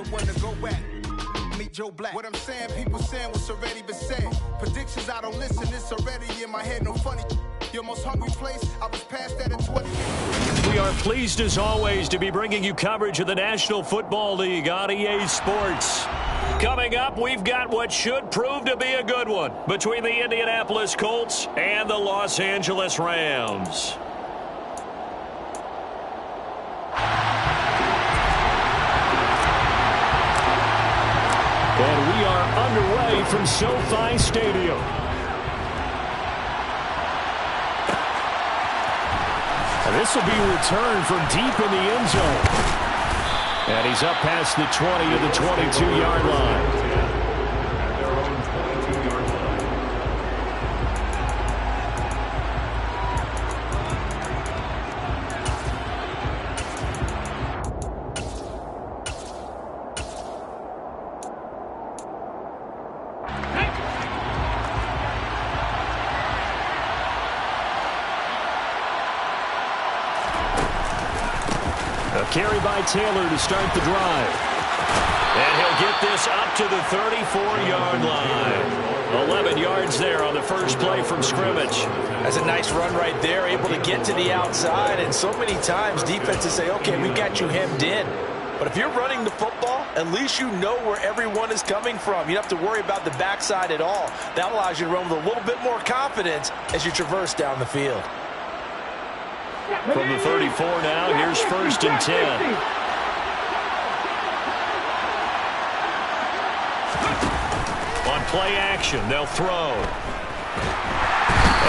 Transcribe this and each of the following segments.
the one to go at. Meet Joe Black. What I'm saying, people saying what's already been said. Predictions, I don't listen, it's already in my head. No funny. Your most hungry place, I was past that at 20. We are pleased as always to be bringing you coverage of the National Football League on EA Sports. Coming up, we've got what should prove to be a good one between the Indianapolis Colts and the Los Angeles Rams. And we are underway from SoFi Stadium. And this will be a return from deep in the end zone. And he's up past the 20 of the 22-yard line. Carry by Taylor to start the drive. And he'll get this up to the 34-yard line. 11 yards there on the first play from scrimmage. That's a nice run right there, able to get to the outside. And so many times defenses say, okay, we got you hemmed in. But if you're running the football, at least you know where everyone is coming from. You don't have to worry about the backside at all. That allows you to run with a little bit more confidence as you traverse down the field. From the 34 now, here's 1st and 10. On play action, they'll throw.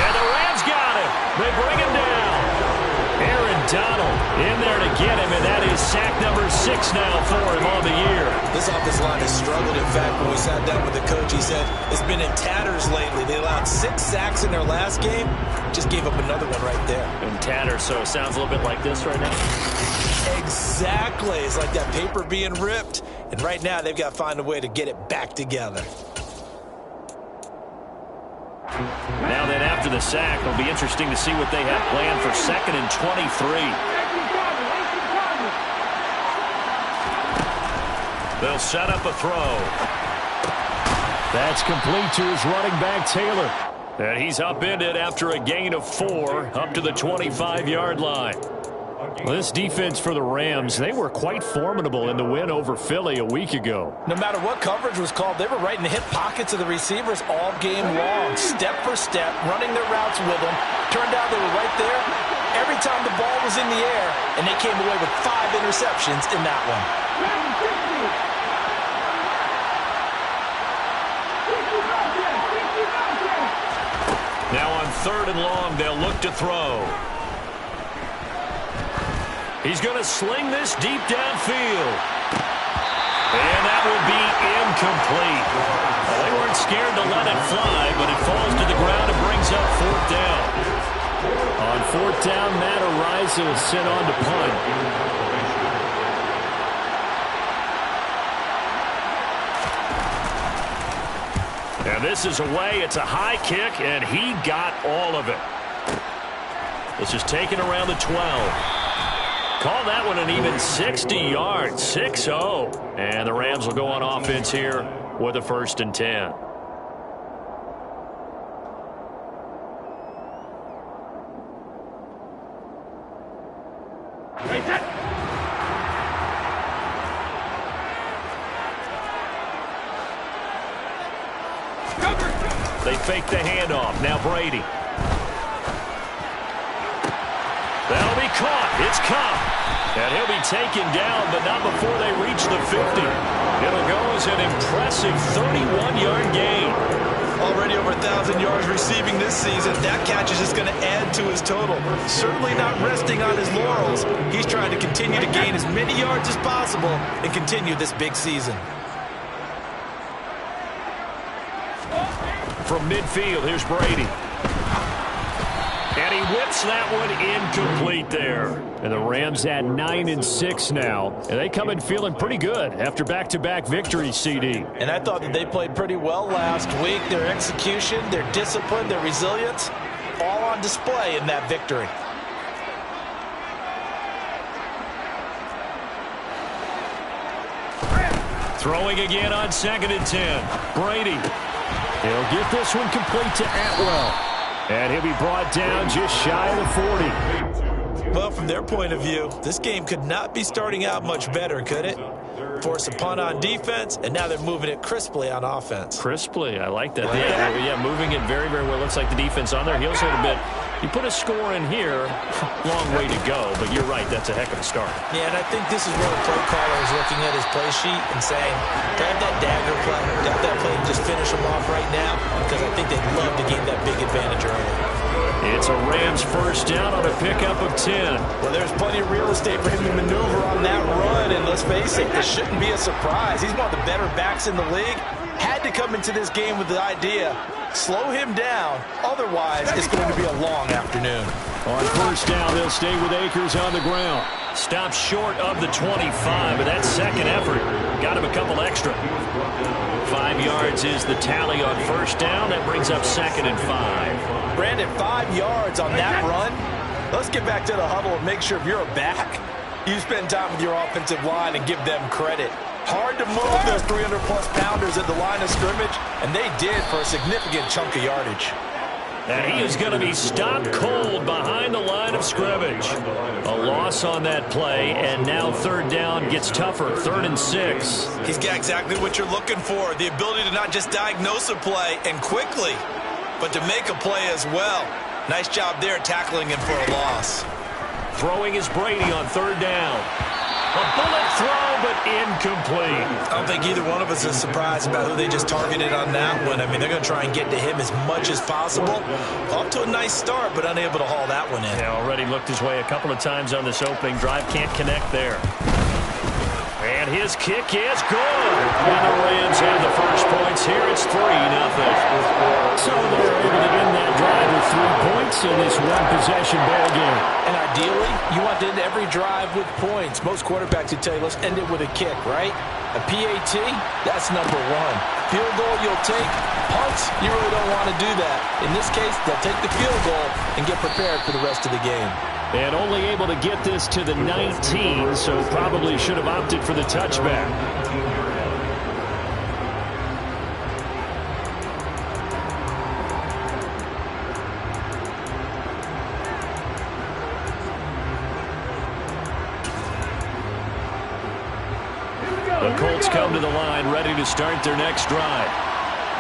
And the Rams got him. They bring him down. Aaron Donald in there to get him, and that is sack number 6 now for him on the year. This offensive line has struggled. In fact, when we sat down with the coach, he said it's been in tatters lately. They allowed 6 sacks in their last game. Just gave up another one right there. In tatters, so it sounds a little bit like this right now. Exactly. It's like that paper being ripped. And right now, they've got to find a way to get it back together. Now then, after the sack, it'll be interesting to see what they have planned for 2nd and 23. They'll set up a throw. That's complete to his running back, Taylor. And he's upended after a gain of 4 up to the 25-yard line. Well, this defense for the Rams, they were quite formidable in the win over Philly a week ago. No matter what coverage was called, they were right in the hip pockets of the receivers all game long, step for step, running their routes with them. Turned out they were right there every time the ball was in the air, and they came away with 5 interceptions in that one. Now on 3rd and long, they'll look to throw. He's going to sling this deep downfield. And that will be incomplete. Well, they weren't scared to let it fly, but it falls to the ground and brings up 4th down. On 4th down, Matt Araiza is sent on to punt. And this is away. It's a high kick, and he got all of it. This is taken around the 12. Call that one an even 60 yards, 6-0. And the Rams will go on offense here with a 1st and 10. They fake the handoff. Now Brady. That'll be caught. It's Cup. And he'll be taken down, but not before they reach the 50. It'll go as an impressive 31-yard gain. Already over 1,000 yards receiving this season. That catch is just going to add to his total. Certainly not resting on his laurels. He's trying to continue to gain as many yards as possible and continue this big season. From midfield, here's Brady. And he whips that one incomplete there. And the Rams at 9-6 now. And they come in feeling pretty good after back-to-back victories, CD. And I thought that they played pretty well last week. Their execution, their discipline, their resilience, all on display in that victory. Throwing again on 2nd and 10. Brady. He'll get this one complete to Atwell. And he'll be brought down just shy of the 40. Well, from their point of view, this game could not be starting out much better, could it? Force a punt on defense, and now they're moving it crisply on offense. Crisply, I like that. Yeah, moving it very, very well. Looks like the defense on their heels a little bit. You put a score in here, long way to go, but you're right, that's a heck of a start. Yeah, and I think this is where the play caller is looking at his play sheet and saying, grab that dagger play, grab that play and just finish them off right now, because I think they'd love to gain that big advantage early. It's a Rams first down on a pickup of 10. Well, there's plenty of real estate for him to maneuver on that run, and let's face it, this shouldn't be a surprise. He's one of the better backs in the league. Had to come into this game with the idea, slow him down, otherwise it's going to be a long afternoon. On first down, they'll stay with Akers on the ground. Stops short of the 25, but that second effort got him a couple extra. 5 yards is the tally on first down. That brings up 2nd and 5. Brandon, 5 yards on that run. Let's get back to the huddle and make sure if you're a back, you spend time with your offensive line and give them credit. Hard to move those 300-plus pounders at the line of scrimmage, and they did for a significant chunk of yardage. And he is going to be stopped cold behind the line of scrimmage. A loss on that play, and now 3rd down gets tougher, 3rd and 6. He's got exactly what you're looking for, the ability to not just diagnose a play and quickly, but to make a play as well. Nice job there tackling him for a loss. Throwing is Brady on 3rd down. A bullet throw, but incomplete. I don't think either one of us is surprised about who they just targeted on that one. I mean, they're going to try and get to him as much as possible. Off to a nice start, but unable to haul that one in. Yeah, already looked his way a couple of times on this opening drive. Can't connect there. And his kick is good. And the Rams have the first points here. It's 3-0. So they're able to end that drive with 3 points in this one-possession ball game. And ideally, you want to end every drive with points. Most quarterbacks would tell you, let's end it with a kick, right? A PAT, that's number 1. Field goal you'll take. Punts, you really don't want to do that. In this case, they'll take the field goal and get prepared for the rest of the game. And only able to get this to the 19, so probably should have opted for the touchback. The Colts come to the line, ready to start their next drive.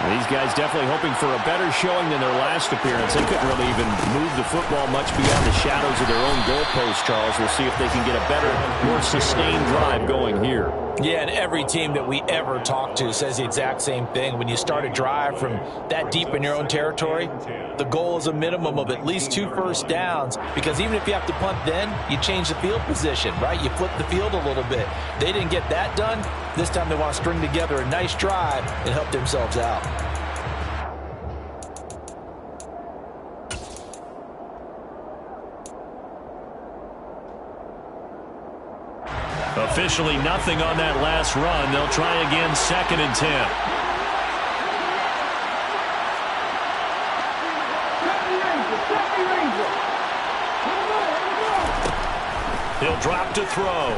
These guys definitely hoping for a better showing than their last appearance. They couldn't really even move the football much beyond the shadows of their own goalpost, Charles. We'll see if they can get a better, more sustained drive going here. Yeah, and every team that we ever talk to says the exact same thing. When you start a drive from that deep in your own territory, the goal is a minimum of at least 2 first downs, because even if you have to punt then, you change the field position, right? You flip the field a little bit. They didn't get that done. This time they want to string together a nice drive and help themselves out. Officially nothing on that last run. They'll try again, 2nd and 10. He'll drop to throw.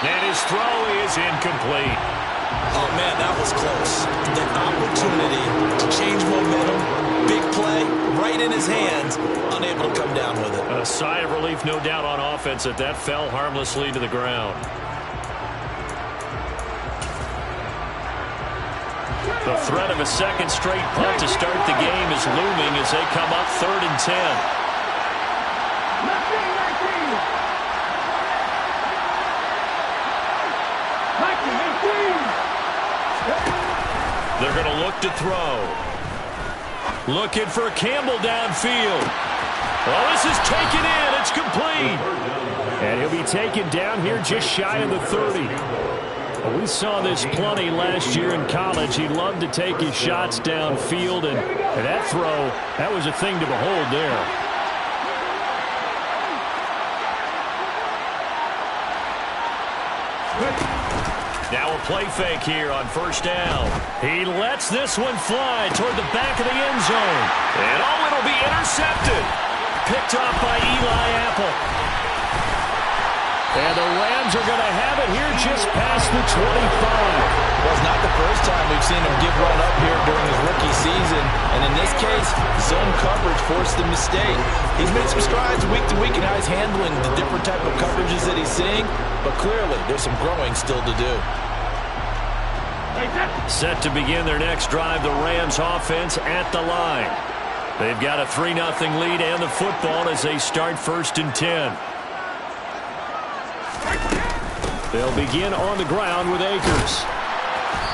And his throw is incomplete. Oh, man, that was close. An opportunity to change momentum. Big play, right in his hands, unable to come down with it. A sigh of relief, no doubt, on offense that fell harmlessly to the ground. The threat of a second straight punt to start the game is looming as they come up 3rd and 10. They're going to look to throw. Looking for Campbell downfield. Oh, this is taken in. It's complete. And he'll be taken down here just shy of the 30. Well, we saw this plenty last year in college. He loved to take his shots downfield, and that throw, that was a thing to behold there. Now a play fake here on first down. He lets this one fly toward the back of the end zone. And oh, it'll be intercepted. Picked off by Eli Apple. And the Rams are going to have it here just past the 25. Well, it's not the first time we've seen him give one up here during his rookie season. And in this case, zone coverage forced the mistake. He's made some strides week to week in how he's handling the different type of coverages that he's seeing. But clearly, there's some growing still to do. Set to begin their next drive, the Rams offense at the line. They've got a 3-0 lead and the football as they start 1st and 10. They'll begin on the ground with Akers.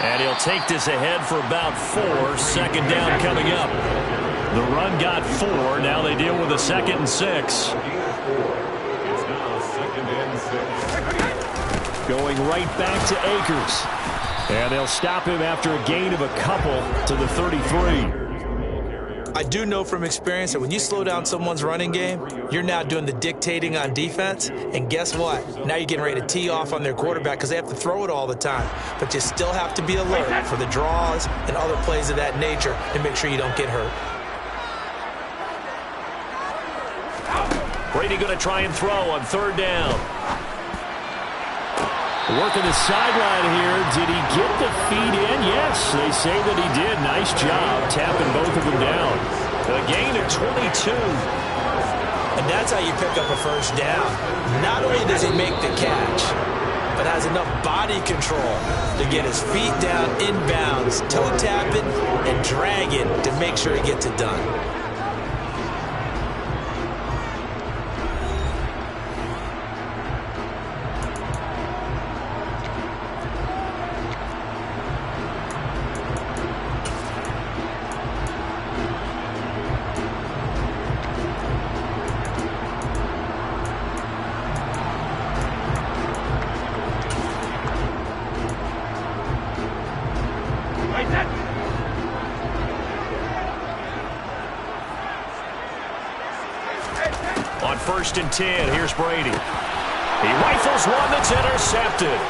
And he'll take this ahead for about 4. 2nd down coming up. The run got 4. Now they deal with a 2nd and 6. Going right back to Akers. And they'll stop him after a gain of a couple to the 33. I do know from experience that when you slow down someone's running game, you're now doing the dictating on defense. And guess what? Now you're getting ready to tee off on their quarterback because they have to throw it all the time. But you still have to be alert for the draws and other plays of that nature and make sure you don't get hurt. Brady going to try and throw on 3rd down. Working the sideline here. Did he get the feet in? Yes, they say that he did. Nice job tapping both of them down. A gain of 22. And that's how you pick up a 1st down. Not only does he make the catch, but has enough body control to get his feet down inbounds, toe tapping and dragging to make sure he gets it done. On 1st and 10, here's Brady. He rifles one that's intercepted.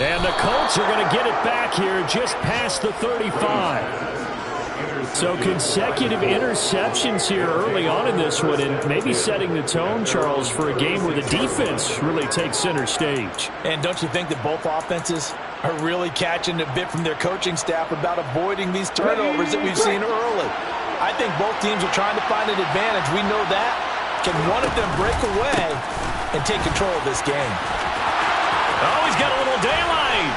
And the Colts are going to get it back here just past the 35. So consecutive interceptions here early on in this one, and maybe setting the tone, Charles, for a game where the defense really takes center stage. And don't you think that both offenses are really catching a bit from their coaching staff about avoiding these turnovers that we've seen early? I think both teams are trying to find an advantage. We know that. Can one of them break away and take control of this game? Oh, he's got a little daylight.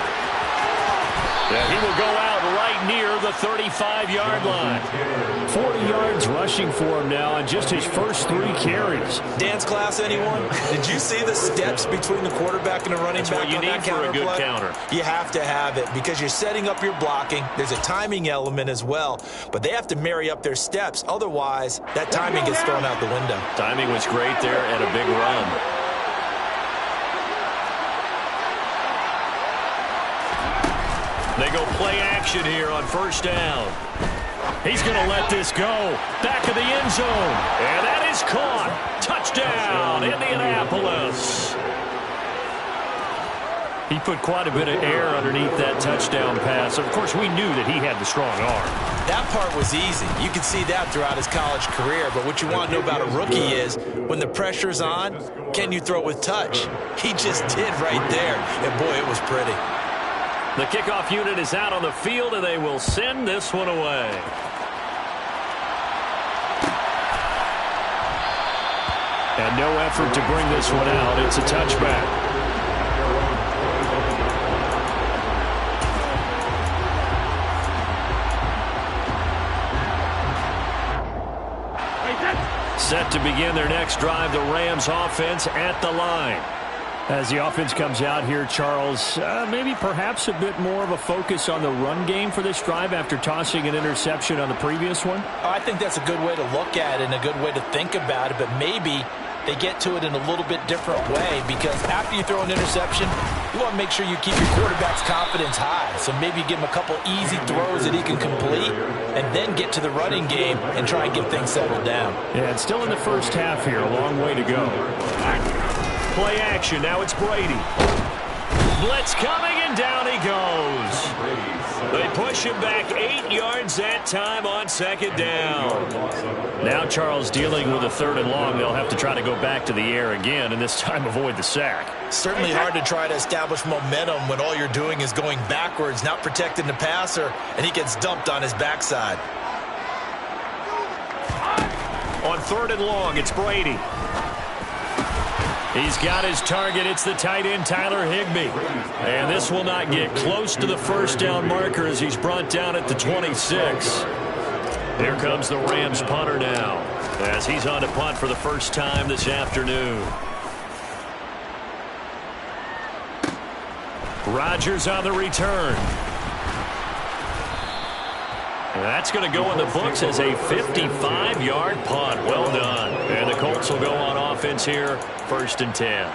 Yeah, he will go out right near the 35-yard line. 40 yards rushing for him now on just his first 3 carries. Dance class, anyone? Did you see the steps between the quarterback and the running back? That's what you need for a good counter. You have to have it because you're setting up your blocking. There's a timing element as well, but they have to marry up their steps. Otherwise, that timing gets thrown out the window. Timing was great there and a big run. They go play action here on 1st down. He's going to let this go. Back of the end zone. And that is caught. Touchdown, Indianapolis. He put quite a bit of air underneath that touchdown pass. Of course, we knew that he had the strong arm. That part was easy. You can see that throughout his college career. But what you want to know about a rookie is when the pressure's on, can you throw with touch? He just did right there. And, boy, it was pretty. The kickoff unit is out on the field, and they will send this one away. And no effort to bring this one out. It's a touchback. Set to begin their next drive, the Rams offense at the line. As the offense comes out here, Charles, maybe perhaps a bit more of a focus on the run game for this drive after tossing an interception on the previous one? I think that's a good way to look at it and a good way to think about it, but maybe they get to it in a little bit different way because after you throw an interception, you want to make sure you keep your quarterback's confidence high. So maybe give him a couple easy throws that he can complete and then get to the running game and try and get things settled down. Yeah, it's still in the first half here. A long way to go. Play action. Now it's Brady. Blitz coming, and down he goes. They push him back 8 yards that time on second down. Now Charles dealing with a 3rd and long. They'll have to try to go back to the air again, and this time avoid the sack. Certainly hard to try to establish momentum when all you're doing is going backwards, not protecting the passer, and he gets dumped on his backside. On 3rd and long, it's Brady. He's got his target. It's the tight end, Tyler Higbee. And this will not get close to the first down marker as he's brought down at the 26. Here comes the Rams punter now as he's on to punt for the first time this afternoon. Rodgers on the return. And that's going to go in the books as a 55-yard punt. Well done. And the Colts will go on offense here, 1st and 10.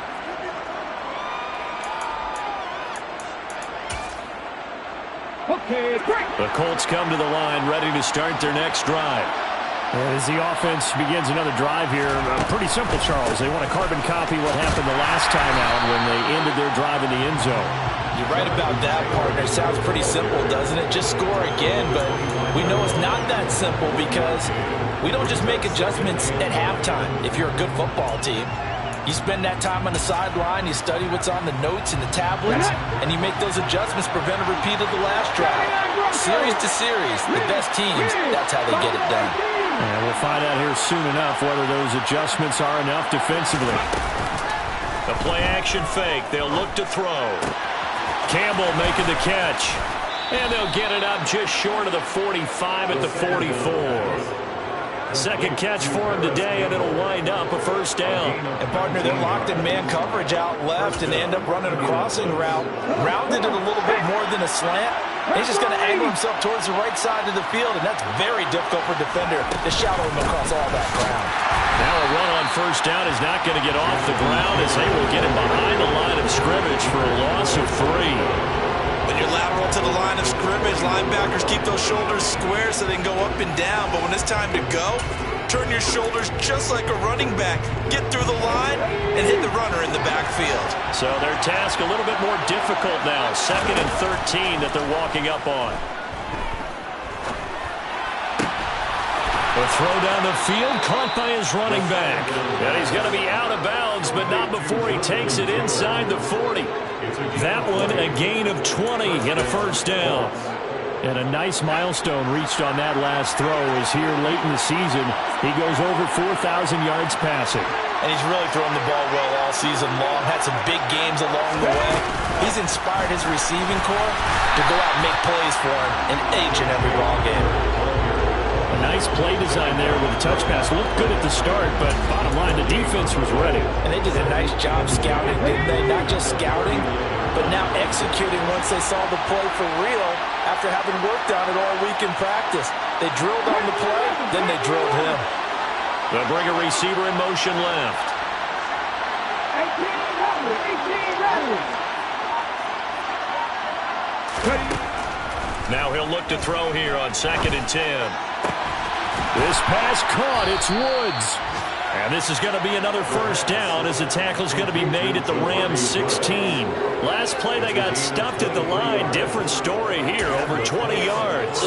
The Colts come to the line, ready to start their next drive. As the offense begins another drive here, pretty simple, Charles. They want to carbon copy what happened the last time out when they ended their drive in the end zone. You're right about that, partner. It sounds pretty simple, doesn't it? Just score again, but we know it's not that simple because we don't just make adjustments at halftime if you're a good football team. You spend that time on the sideline, you study what's on the notes and the tablets, and you make those adjustments, prevent a repeat of the last drive. Series to series, the best teams, that's how they get it done. And we'll find out here soon enough whether those adjustments are enough defensively. The play-action fake. They'll look to throw. Campbell making the catch. And they'll get it up just short of the 45 at the 44. Second catch for him today, and it'll wind up a first down. And, partner, they're locked in man coverage out left, and they end up running a crossing route. Rounded it a little bit more than a slant. He's just going to angle himself towards the right side of the field, and that's very difficult for a defender to shadow him across all that ground. Now a run on first down is not going to get off the ground as they will get him behind the line of scrimmage for a loss of 3. When you're lateral to the line of scrimmage, linebackers keep those shoulders square so they can go up and down. But when it's time to go, turn your shoulders just like a running back. Get through the line and hit the runner in the backfield. So their task a little bit more difficult now. 2nd and 13 that they're walking up on. The throw down the field, caught by his running back. And he's going to be out of bounds, but not before he takes it inside the 40. That one, a gain of 20 and a first down. And a nice milestone reached on that last throw as here late in the season, he goes over 4,000 yards passing. And he's really thrown the ball well all season long. Had some big games along the way. He's inspired his receiving corps to go out and make plays for him in each and every ball game. A nice play design there with a touch pass. Looked good at the start, but bottom line, the defense was ready. And they did a nice job scouting, didn't they? Not just scouting, but now executing once they saw the play for real after having worked on it all week in practice. They drilled on the play, then they drilled him. They'll bring a receiver in motion left. 18 Now he'll look to throw here on 2nd and 10. This pass caught. It's Woods. And this is going to be another first down as the tackle's going to be made at the Rams 16. Last play they got stuffed at the line. Different story here, over 20 yards.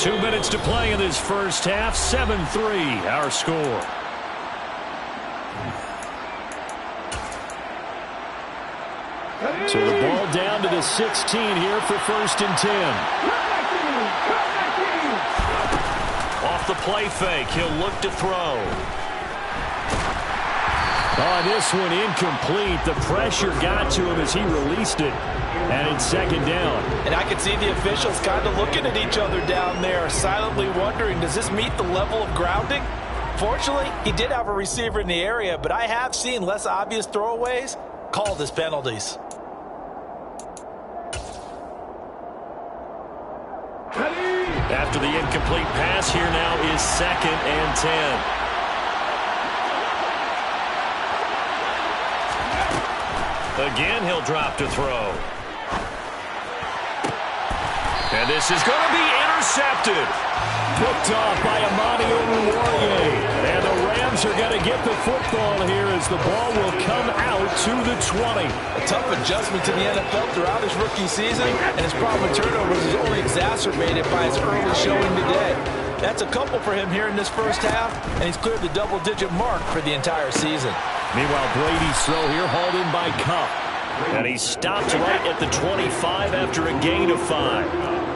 2 minutes to play in this first half. 7-3 our score. So the ball down to the 16 here for 1st and 10. Off the play fake, he'll look to throw. Oh, this one incomplete. The pressure got to him as he released it. And it's 2nd down. And I could see the officials kind of looking at each other down there, silently wondering, does this meet the level of grounding? Fortunately, he did have a receiver in the area, but I have seen less obvious throwaways called as penalties. After the incomplete pass, here now is 2nd and 10. Again, he'll drop to throw. And this is going to be intercepted. Picked off by Amani Oruwariye. And the Rams Rams are going to get the football here as the ball will come out to the 20. A tough adjustment to the NFL throughout his rookie season, and his problem with turnovers is only exacerbated by his early showing today. That's a couple for him here in this first half, and he's cleared the double-digit mark for the entire season. Meanwhile, Brady's throw here hauled in by Cup. And he stopped right at the 25 after a gain of 5.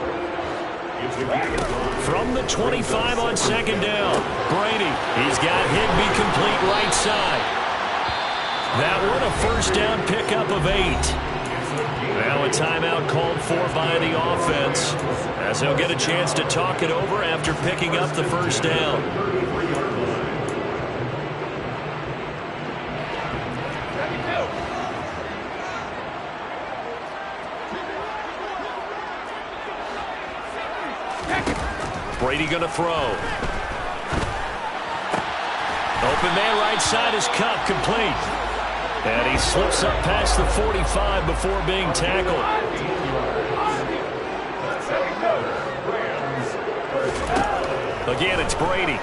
From the 25 on second down, Brady. He's got Higbee complete right side. That one a first down pickup of 8. Now a timeout called for by the offense, as he'll get a chance to talk it over after picking up the first down. Brady going to throw. Open man right side is Cup, complete. And he slips up past the 45 before being tackled. Again, it's Brady.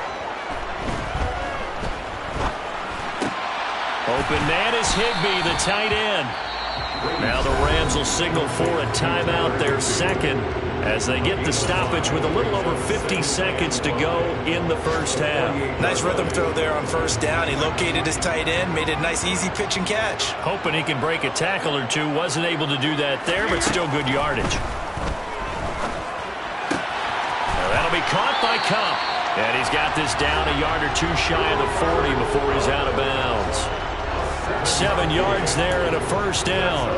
Open man is Higbee, the tight end. Now the Rams will signal for a timeout, their second, as they get the stoppage with a little over 50 seconds to go in the first half. Nice rhythm throw there on first down. He located his tight end, made it a nice easy pitch and catch. Hoping he can break a tackle or two. Wasn't able to do that there, but still good yardage. Now that'll be caught by Cup. And he's got this down a yard or two shy of the 40 before he's out of bounds. 7 yards there and a first down.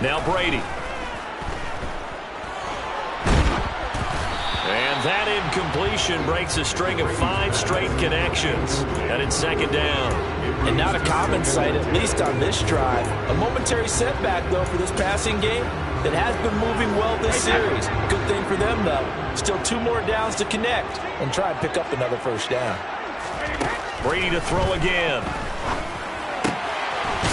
Now Brady. And that incompletion breaks a string of 5 straight connections. And it's second down. And not a common sight, at least on this drive. A momentary setback, though, for this passing game that has been moving well this series. Good thing for them, though. Still 2 more downs to connect and try and pick up another first down. Brady to throw again.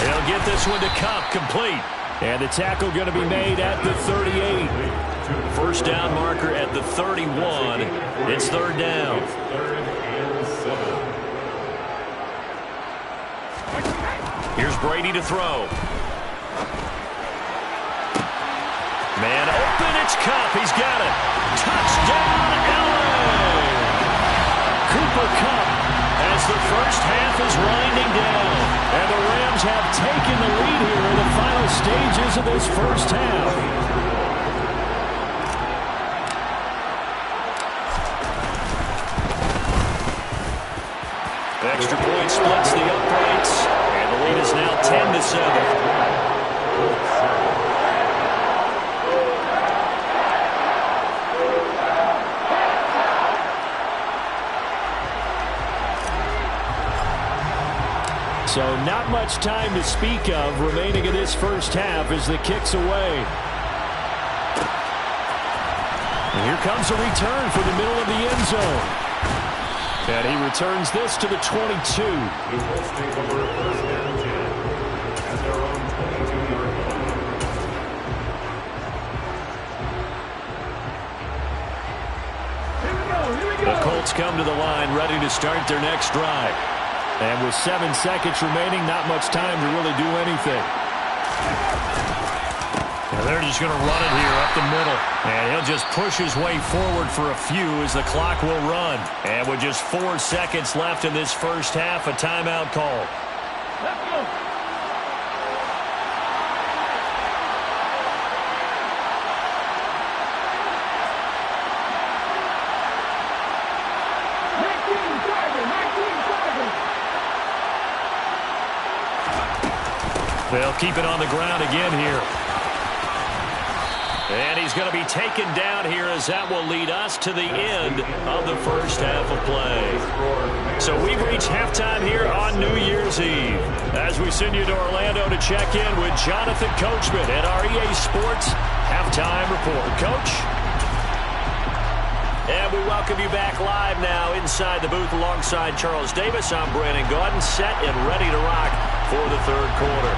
He'll get this one to Cup, complete. And the tackle going to be made at the 38. First down marker at the 31. It's third down. Here's Brady to throw. Man open, it's Cup. He's got it. Touchdown, LA! Cooper Cup, as the first half is winding down. And the Rams have taken the lead here in the final stages of this first half. Extra point splits the uprights, and the lead is now 10-7. So not much time to speak of remaining in this first half as the kick's away. And here comes a return for the middle of the end zone. And he returns this to the 22. The Colts come to the line ready to start their next drive. And with 7 seconds remaining, not much time to really do anything. And they're just going to run it here up the middle. And he'll just push his way forward for a few as the clock will run. And with just 4 seconds left in this first half, a timeout call. Let's go. They'll keep it on the ground again here. And he's going to be taken down here as that will lead us to the end of the first half of play. So we've reached halftime here on New Year's Eve. As we send you to Orlando to check in with Jonathan Coachman at our EA Sports Halftime Report. Coach? And we welcome you back live now inside the booth alongside Charles Davis. I'm Brandon Gaudin, set and ready to rock for the third quarter.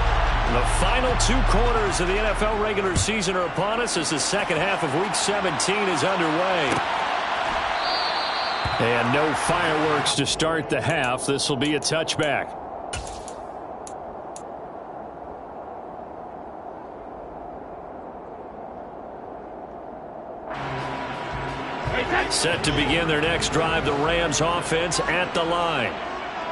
The final 2 quarters of the NFL regular season are upon us as the second half of Week 17 is underway. And no fireworks to start the half. This will be a touchback. Set to begin their next drive, the Rams offense at the line.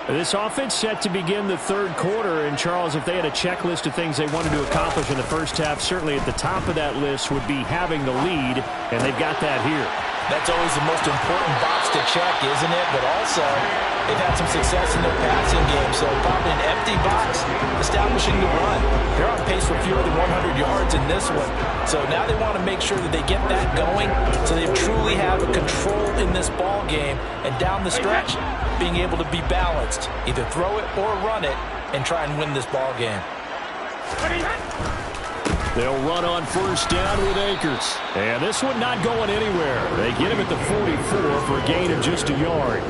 This offense set to begin the third quarter, and Charles, if they had a checklist of things they wanted to accomplish in the first half, certainly at the top of that list would be having the lead, and they've got that here. That's always the most important box to check, isn't it? But also, they've had some success in their passing game, so probably an empty box, establishing the run. They're on pace for fewer than 100 yards in this one, so now they want to make sure that they get that going so they truly have a control in this ball game, and down the stretch, being able to be balanced, either throw it or run it, and try and win this ball game. They'll run on first down with Akers. And this one not going anywhere. They get him at the 44 for a gain of just a yard.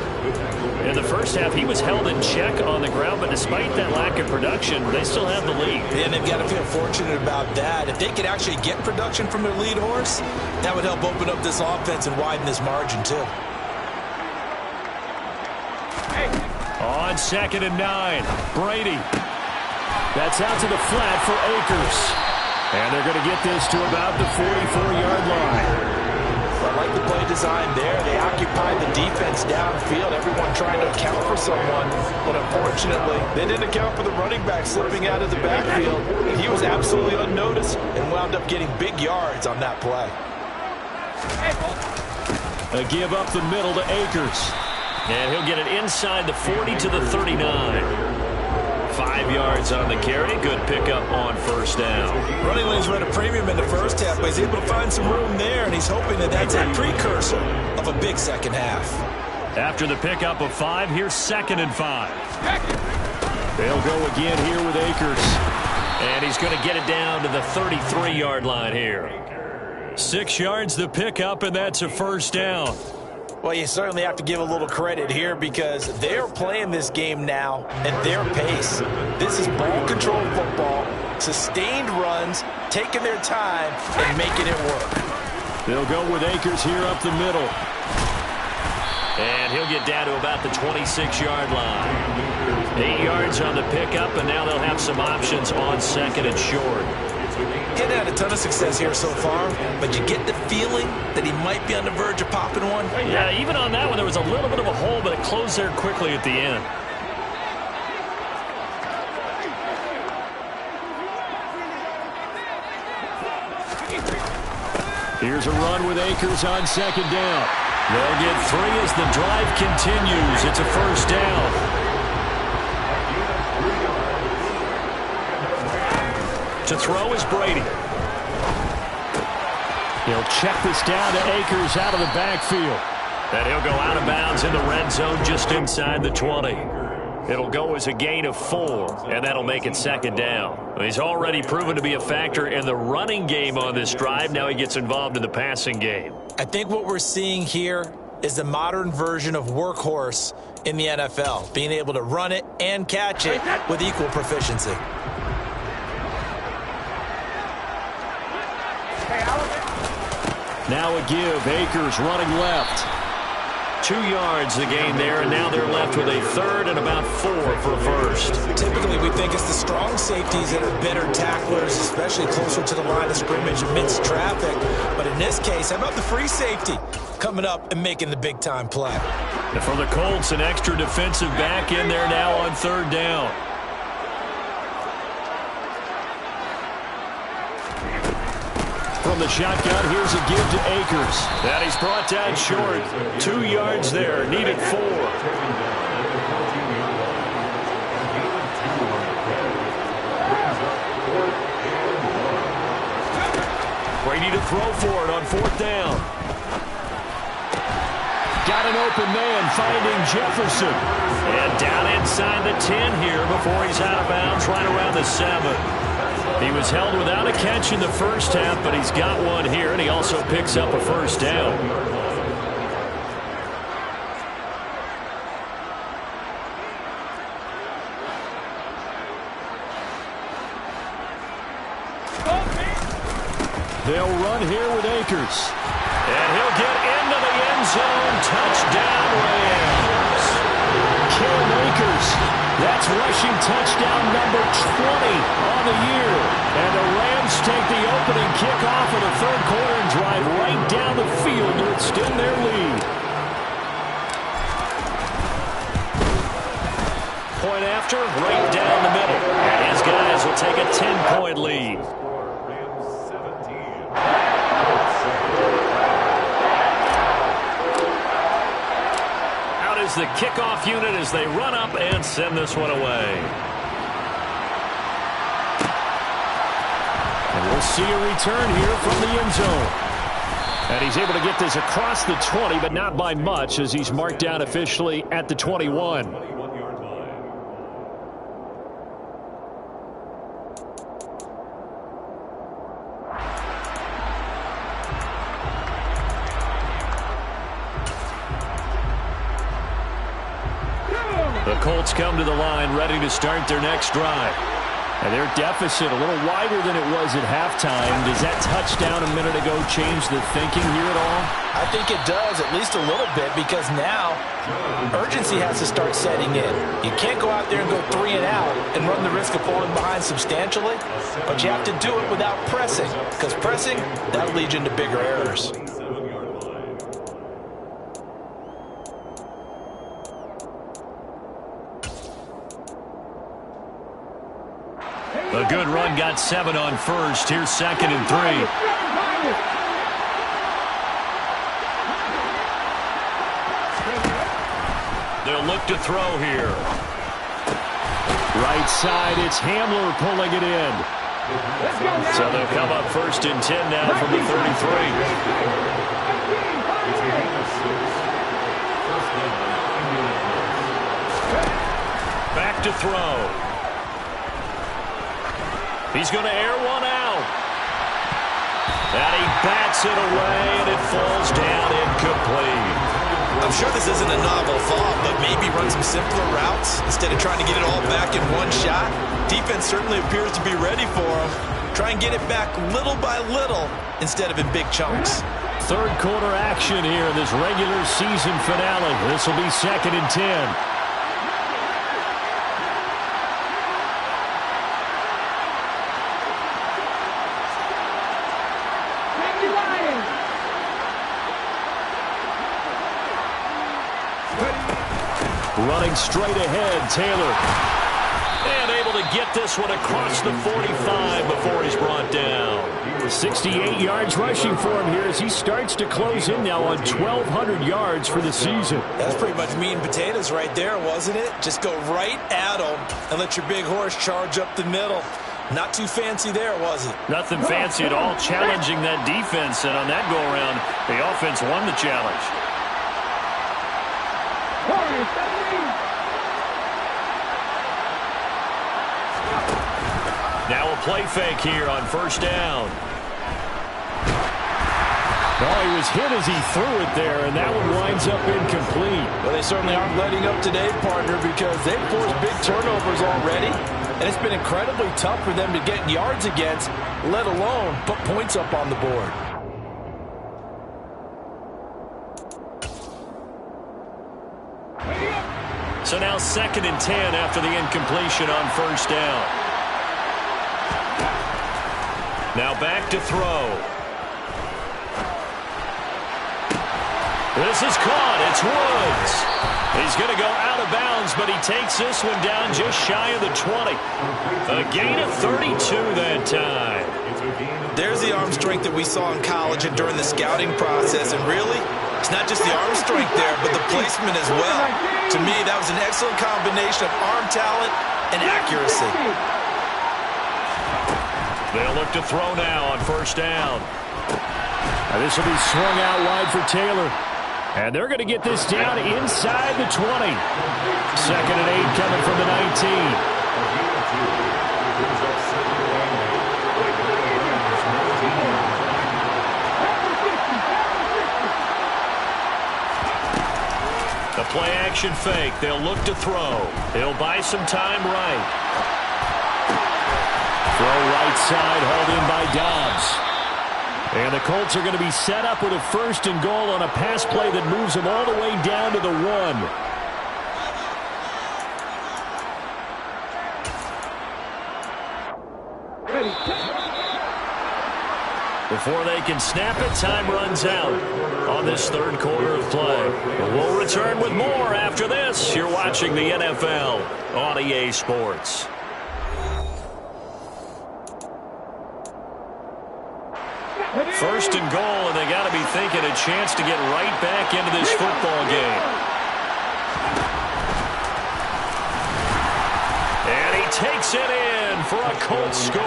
In the first half, he was held in check on the ground, but despite that lack of production, they still have the lead. And they've got to feel fortunate about that. If they could actually get production from their lead horse, that would help open up this offense and widen this margin, too. On 2nd and 9, Brady. That's out to the flat for Akers. And they're going to get this to about the 44-yard line. I like the play design there. They occupied the defense downfield, everyone trying to account for someone. But unfortunately, they didn't account for the running back slipping out of the backfield. And he was absolutely unnoticed and wound up getting big yards on that play. A give up the middle to Akers. And he'll get it inside the 40 to the 39. 5 yards on the carry. Good pickup on first down. Running lanes were at a premium in the first half, but he's able to find some room there, and he's hoping that that's a precursor of a big second half. After the pickup of 5, here's 2nd and 5. They'll go again here with Akers. And he's going to get it down to the 33-yard line here. 6 yards the pickup, and that's a first down. Well, you certainly have to give a little credit here because they're playing this game now at their pace. This is ball control football, sustained runs, taking their time, and making it work. They'll go with Akers here up the middle. And he'll get down to about the 26-yard line. 8 yards on the pickup, and now they'll have some options on 2nd and short. He hadn't had a ton of success here so far, but you get the feeling that he might be on the verge of popping one. Yeah, even on that one, there was a little bit of a hole, but it closed there quickly at the end. Here's a run with Akers on 2nd down. They'll get 3 as the drive continues. It's a first down. To throw is Brady. He'll check this down to Akers out of the backfield. And he'll go out of bounds in the red zone just inside the 20. It'll go as a gain of 4, and that'll make it 2nd down. He's already proven to be a factor in the running game on this drive. Now he gets involved in the passing game. I think what we're seeing here is the modern version of workhorse in the NFL, being able to run it and catch it with equal proficiency. Now a give. Akers running left. 2 yards the gain there, and now they're left with a 3rd and about 4 for a first. Typically, we think it's the strong safeties that are better tacklers, especially closer to the line of scrimmage amidst traffic. But in this case, how about the free safety coming up and making the big-time play? And for the Colts, an extra defensive back in there now on 3rd down. From the shotgun, here's a give to Akers. And he's brought down short. 2 yards there, needed 4. Brady to throw for it on 4th down. Got an open man, finding Jefferson. And down inside the 10 here before he's out of bounds right around the 7. He was held without a catch in the first half, but he's got one here, and he also picks up a first down. They'll run here with Akers. And he'll get into the end zone. Touchdown, Rams. Cam Akers. That's rushing touchdown number 20 on the year. And the Rams take the opening kickoff of the third quarter and drive right down the field to extend their lead. Point after, right down the middle. And his guys will take a 10-point lead. Out is the kickoff unit as they run up and send this one away. And we'll see a return here from the end zone. And he's able to get this across the 20, but not by much as he's marked down officially at the 21. The Colts come to the line ready to start their next drive. And their deficit a little wider than it was at halftime. Does that touchdown a minute ago change the thinking here at all? I think it does, at least a little bit, because now urgency has to start setting in. You can't go out there and go 3 and out and run the risk of falling behind substantially, but you have to do it without pressing, because pressing, that'll lead you into bigger errors. A good run got 7 on first. Here's 2nd and 3. They'll look to throw here. Right side, it's Hamler pulling it in. So they'll come up 1st and 10 now from the 33. Back to throw. He's going to air one out. And he bats it away, and it falls down incomplete. I'm sure this isn't a novel thought, but maybe run some simpler routes instead of trying to get it all back in one shot. Defense certainly appears to be ready for him. Try and get it back little by little instead of in big chunks. Third quarter action here in this regular season finale. This will be 2nd and 10. Running straight ahead, Taylor. And able to get this one across the 45 before he's brought down. 68 yards rushing for him here as he starts to close in now on 1,200 yards for the season. That's pretty much meat and potatoes right there, wasn't it? Just go right at him and let your big horse charge up the middle. Not too fancy there, was it? Nothing fancy at all, challenging that defense. And on that go-around, the offense won the challenge. Now a play fake here on 1st down. Oh, he was hit as he threw it there, and that one winds up incomplete. Well, they certainly aren't letting up today, partner, because they've forced big turnovers already, and it's been incredibly tough for them to get yards against, let alone put points up on the board. So now 2nd and 10 after the incompletion on 1st down. Now back to throw. This is caught. It's Woods. He's going to go out of bounds, but he takes this one down just shy of the 20. A gain of 32 that time. There's the arm strength that we saw in college and during the scouting process. And really, it's not just the arm strength there, but the placement as well. To me, that was an excellent combination of arm talent and accuracy. They'll look to throw now on 1st down. Now this will be swung out wide for Taylor. And they're going to get this down inside the 20. 2nd and 8 coming from the 19. The play action fake. They'll look to throw. He'll buy some time right. Throw right side, hauled in by Dobbs. And the Colts are going to be set up with a 1st and goal on a pass play that moves them all the way down to the 1. Before they can snap it, time runs out on this 3rd quarter of play. We'll return with more after this. You're watching the NFL on EA Sports. First and goal, and they got to be thinking a chance to get right back into this football game. And he takes it in for a Colts score.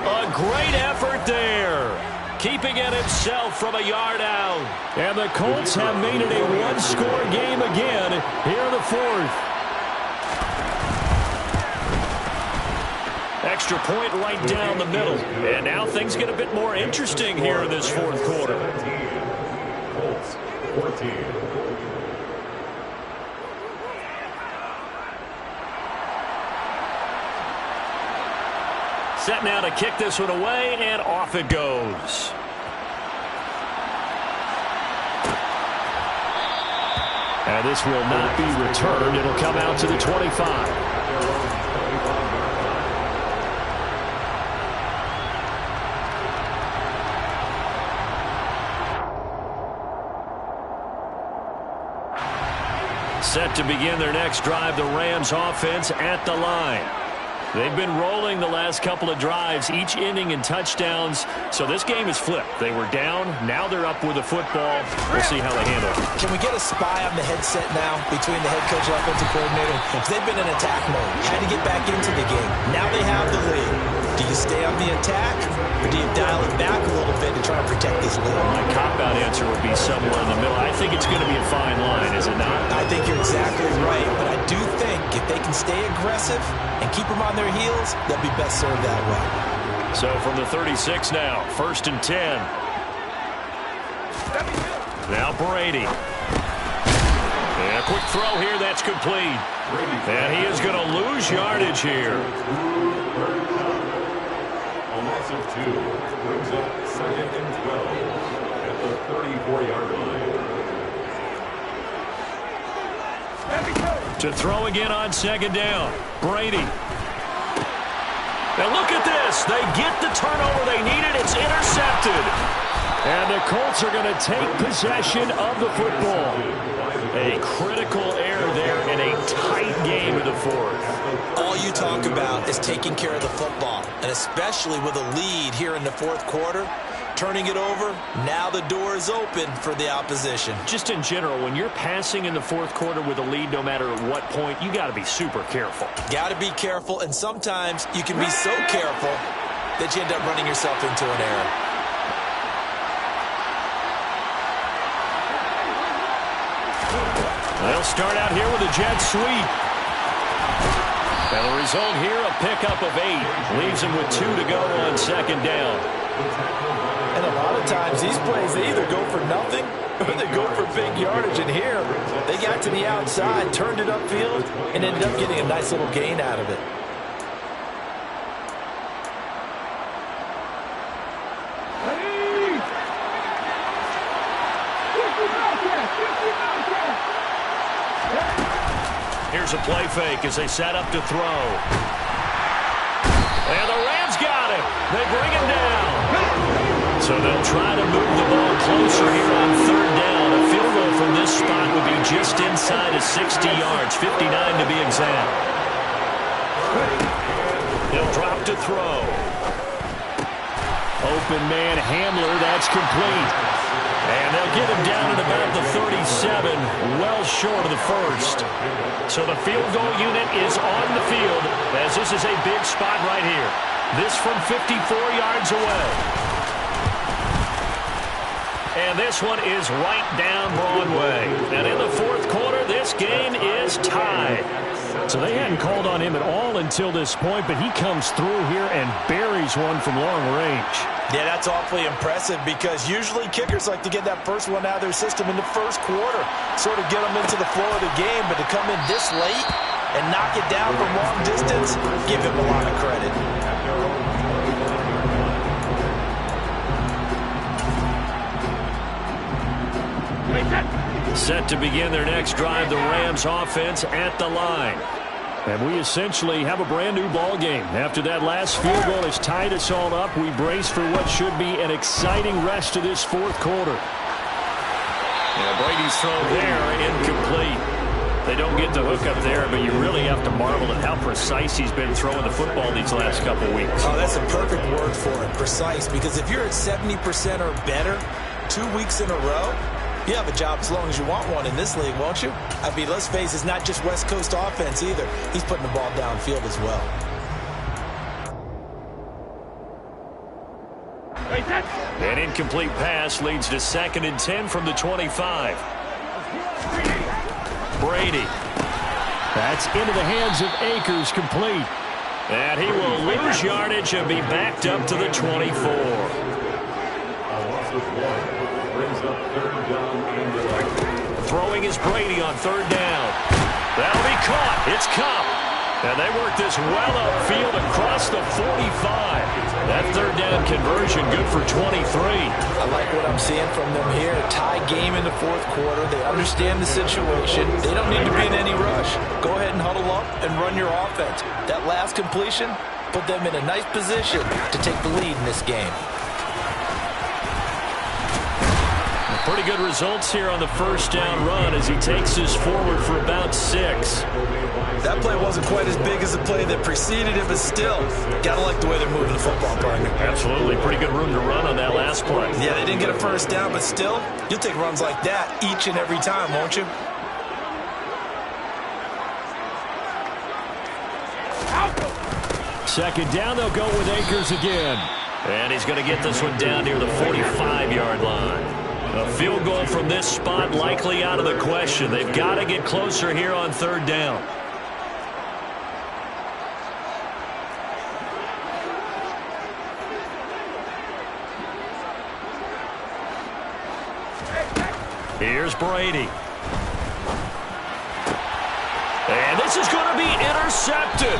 A great effort there, keeping it himself from a yard out. And the Colts have made it a 1-score game again here in the 4th. Extra point right down the middle. And now things get a bit more interesting here in this 4th quarter. Colts 14. Set now to kick this one away, and off it goes. And this will not be returned. It'll come out to the 25. Set to begin their next drive, the Rams offense at the line. They've been rolling the last couple of drives, each inning in touchdowns. So this game is flipped. They were down. Now they're up with the football. We'll see how they handle it. Can we get a spy on the headset now between the head coach and offensive coordinator? Because they've been in attack mode. Had to get back into the game. Now they have the lead. Do you stay on the attack, or do you dial it back a little bit to try to protect this lead? My cop-out answer would be somewhere in the middle. I think it's going to be a fine line, is it not? I think you're exactly right, but I do think if they can stay aggressive and keep them on their heels, they'll be best served that way. So from the 36 now, 1st and 10. Now Brady. And a quick throw here, that's complete. And he is going to lose yardage here. A loss of 2 brings up 2nd and 12 at the 34-yard line. To throw again on 2nd down. Brady. Now look at this. They get the turnover they needed. It's intercepted. And the Colts are going to take possession of the football. A critical error there in a tight game in the 4th. All you talk about is taking care of the football, and especially with a lead here in the 4th quarter. Turning it over, now the door is open for the opposition. Just in general, when you're passing in the 4th quarter with a lead, no matter at what point, you got to be super careful. Got to be careful, and sometimes you can be so careful that you end up running yourself into an error. They'll start out here with a jet sweep. And the result here, a pickup of 8. Leaves them with 2 to go on 2nd down. And a lot of times these plays, they either go for nothing or they go for big yardage. And here, they got to the outside, turned it upfield, and ended up getting a nice little gain out of it. Here's a play fake as they set up to throw. And the Rams got him. They bring him down. So they'll try to move the ball closer here on 3rd down. A field goal from this spot would be just inside of 60 yards, 59 to be exact. He'll drop to throw. Open man Hamler, that's complete. And they'll get him down at about the 37, well short of the 1st. So the field goal unit is on the field, as this is a big spot right here. This from 54 yards away. And this one is right down Broadway. And in the 4th quarter, this game is tied. So they hadn't called on him at all until this point, but he comes through here and buries one from long range. Yeah, that's awfully impressive because usually kickers like to get that first one out of their system in the 1st quarter, sort of get them into the flow of the game, but to come in this late and knock it down from long distance, give him a lot of credit. Set to begin their next drive, the Rams offense at the line. And we essentially have a brand-new ball game. After that last field goal has tied us all up, we brace for what should be an exciting rest of this fourth quarter. Yeah, Brady's throw there, incomplete. They don't get the hook up there, but you really have to marvel at how precise he's been throwing the football these last couple weeks. Oh, that's a perfect word for it, precise, because if you're at 70% or better 2 weeks in a row, you have a job as long as you want one in this league, won't you? I mean, let's face it, it's not just West Coast offense either. He's putting the ball downfield as well. An incomplete pass leads to 2nd and 10 from the 25. Brady. That's into the hands of Akers, complete. And he will lose yardage and be backed up to the 24. A loss of 1 brings up 3rd down and 11. Throwing is Brady on 3rd down. That'll be caught. It's Cup. And they work this well upfield across the 45. That 3rd down conversion good for 23. I like what I'm seeing from them here. Tie game in the fourth quarter. They understand the situation. They don't need to be in any rush. Go ahead and huddle up and run your offense. That last completion put them in a nice position to take the lead in this game. Pretty good results here on the 1st down run as he takes us forward for about 6. That play wasn't quite as big as the play that preceded it, but still, gotta like the way they're moving the football, partner. Absolutely. Pretty good room to run on that last play. Yeah, they didn't get a 1st down, but still, you'll take runs like that each and every time, won't you? Second down, they'll go with Akers again. And he's going to get this one down near the 45-yard line. A field goal from this spot likely out of the question. They've got to get closer here on 3rd down. Here's Brady. And this is going to be intercepted.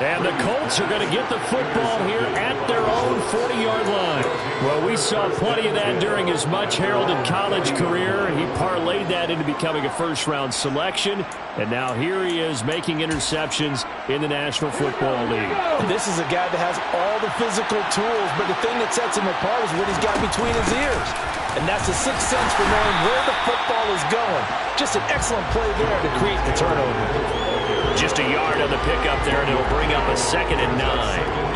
And the Colts are going to get the football here at their own 40-yard line. Well, we saw plenty of that during his much-heralded college career. He parlayed that into becoming a first-round selection. And now here he is making interceptions in the National Football League. This is a guy that has all the physical tools, but the thing that sets him apart is what he's got between his ears. And that's a sixth sense for knowing where the football is going. Just an excellent play there to create the turnover. Just a yard on the pickup there, and it'll bring up a 2nd and 9.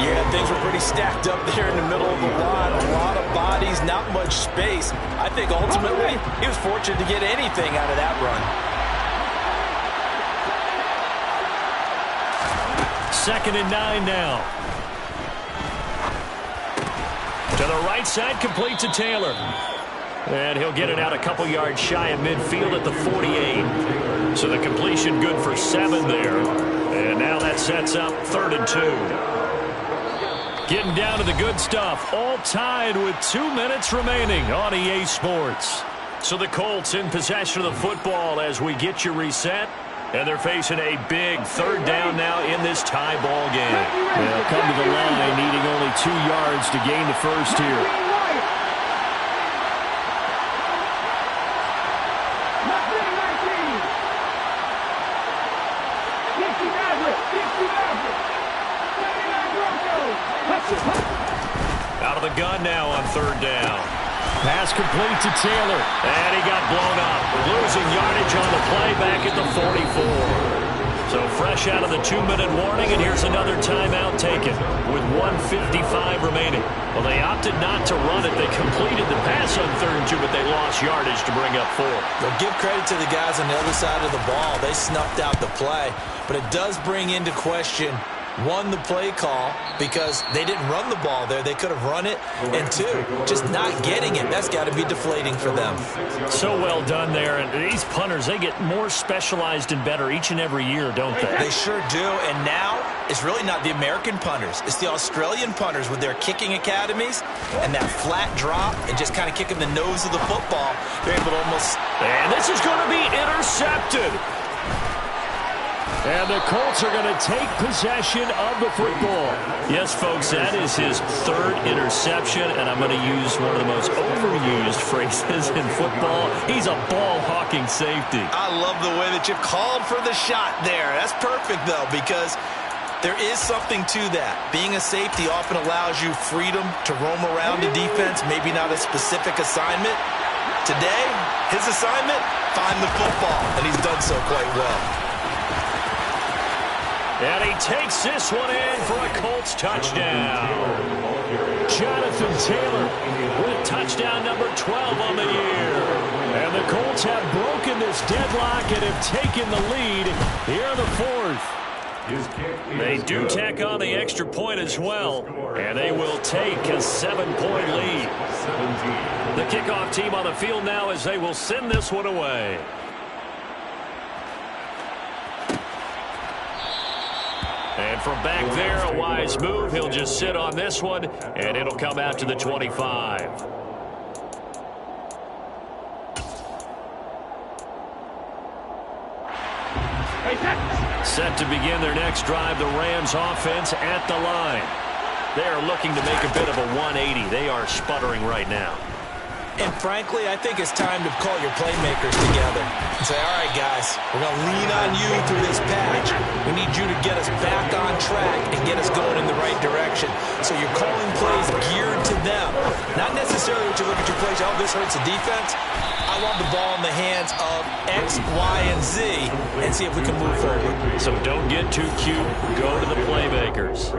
Yeah, things were pretty stacked up there in the middle of the line. A lot of bodies, not much space. I think ultimately he was fortunate to get anything out of that run. 2nd and 9 now. To the right side, complete to Taylor. And he'll get it out a couple yards shy of midfield at the 48. So the completion good for 7 there. And now that sets up 3rd and 2. Getting down to the good stuff. All tied with 2 minutes remaining on EA Sports. So the Colts in possession of the football as we get you reset. And they're facing a big 3rd down now in this tie ball game. They'll come to the line needing only 2 yards to gain the first here. Out of the gun now on 3rd down. Pass complete to Taylor. And he got blown up. Losing yardage on the play back at the 44. So fresh out of the 2-minute warning, and here's another timeout taken with 1:55 remaining. Well, they opted not to run it. They completed the pass on 3rd and 2, but they lost yardage to bring up 4. They'll give credit to the guys on the other side of the ball. They snuffed out the play. But it does bring into question, 1, the play call, because they didn't run the ball there. They could have run it. And 2, just not getting it. That's got to be deflating for them. So well done there. And these punters, they get more specialized and better each and every year, don't they? They sure do. And now it's really not the American punters. It's the Australian punters with their kicking academies and that flat drop and just kind of kicking the nose of the football. They're able to almost... And this is going to be intercepted. And the Colts are going to take possession of the football. Yes, folks, that is his third interception, and I'm going to use one of the most overused phrases in football. He's a ball-hawking safety. I love the way that you called for the shot there. That's perfect, though, because there is something to that. Being a safety often allows you freedom to roam around the defense, maybe not a specific assignment. Today, his assignment, find the football, and he's done so quite well. And he takes this one in for a Colts touchdown. Jonathan Taylor with touchdown number 12 on the year. And the Colts have broken this deadlock and have taken the lead here in the fourth. They do tack on the extra point as well, and they will take a 7-point lead. The kickoff team on the field now as they will send this one away. And from back there, a wise move. He'll just sit on this one, and it'll come out to the 25. Set to begin their next drive, the Rams offense at the line. They are looking to make a bit of a 180. They are sputtering right now. And frankly, I think it's time to call your playmakers together and say, all right, guys, we're going to lean on you through this patch. We need you to get us back on track and get us going in the right direction. So you're calling plays geared to them. Not necessarily what you look at your plays, oh, this hurts the defense. I want the ball in the hands of X, Y, and Z and see if we can move forward. So don't get too cute. Go to the playmakers.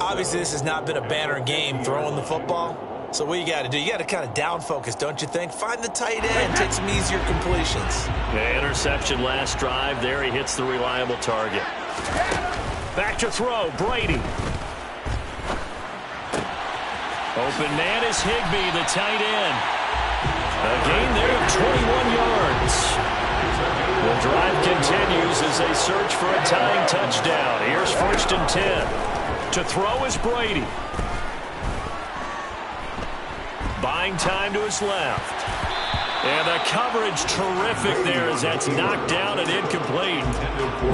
Obviously, this has not been a banner game throwing the football. So what you got to do, you got to kind of down focus, don't you think? Find the tight end, take some easier completions. The interception last drive. There he hits the reliable target. Back to throw, Brady. Open man is Higbee, the tight end. A gain there of 21 yards. The drive continues as they search for a tying touchdown. Here's 1st and 10. To throw is Brady. Buying time to his left. And the coverage terrific there as that's knocked down and incomplete.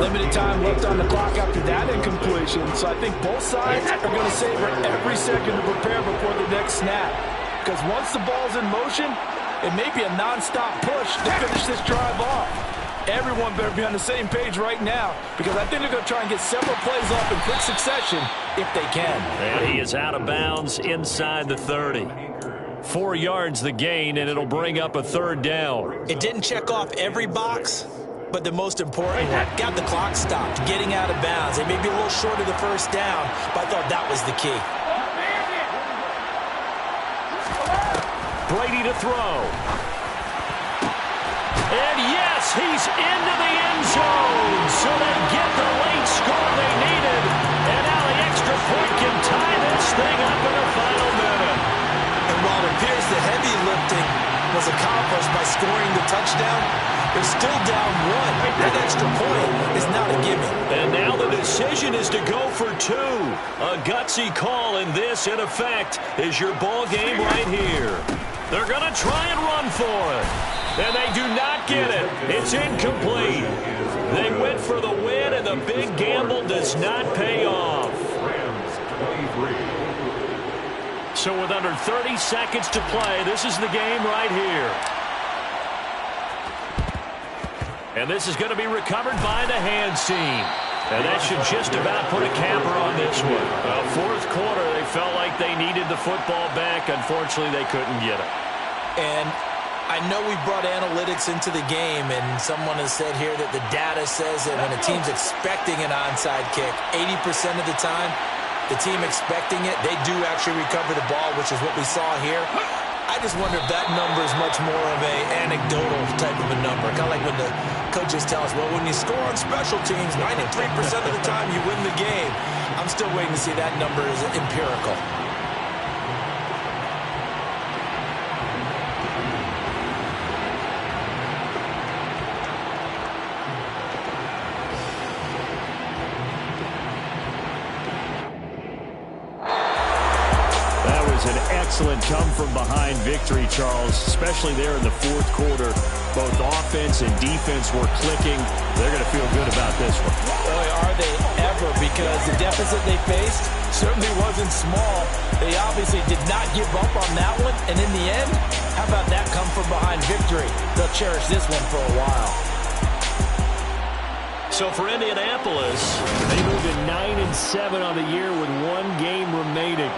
Limited time left on the clock after that incompletion, so I think both sides are going to savor every second to prepare before the next snap. Because once the ball's in motion, it may be a non-stop push to finish this drive off. Everyone better be on the same page right now, because I think they're going to try and get several plays off in quick succession if they can. And he is out of bounds inside the 30. 4 yards the gain, and it'll bring up a 3rd down. It didn't check off every box, but the most important one, got the clock stopped, getting out of bounds. They may be a little short of the 1st down, but I thought that was the key. Brady to throw. And yes, he's into the end zone. So they get the late score they needed. And now the extra point can tie this thing up in the final minute. And while it appears the heavy lifting was accomplished by scoring the touchdown, they're still down 1. That extra point is not a gimme. And now the decision is to go for 2. A gutsy call, and this, in effect, is your ball game right here. They're going to try and run for it. And they do not get it. It's incomplete. They went for the win, and the big gamble does not pay off. So with under 30 seconds to play, this is the game right here. And this is going to be recovered by the hands team. And that should just about put a capper on this one. 4th quarter, they felt like they needed the football back. Unfortunately, they couldn't get it. And I know we brought analytics into the game, and someone has said here that the data says that when a team's expecting an onside kick, 80% of the time, the team expecting it, they do actually recover the ball, which is what we saw here. I just wonder if that number is much more of an anecdotal type of a number. Kind of like when the coaches tell us, well, when you score on special teams, 93% of the time you win the game. I'm still waiting to see that number is empirical. excellent come-from-behind victory, Charles, especially there in the fourth quarter. Both offense and defense were clicking. They're going to feel good about this one. Boy, are they ever, because the deficit they faced certainly wasn't small. They obviously did not give up on that one, and in the end, how about that come-from-behind victory? They'll cherish this one for a while. So for Indianapolis, they move to 9-7 on the year with one game remaining.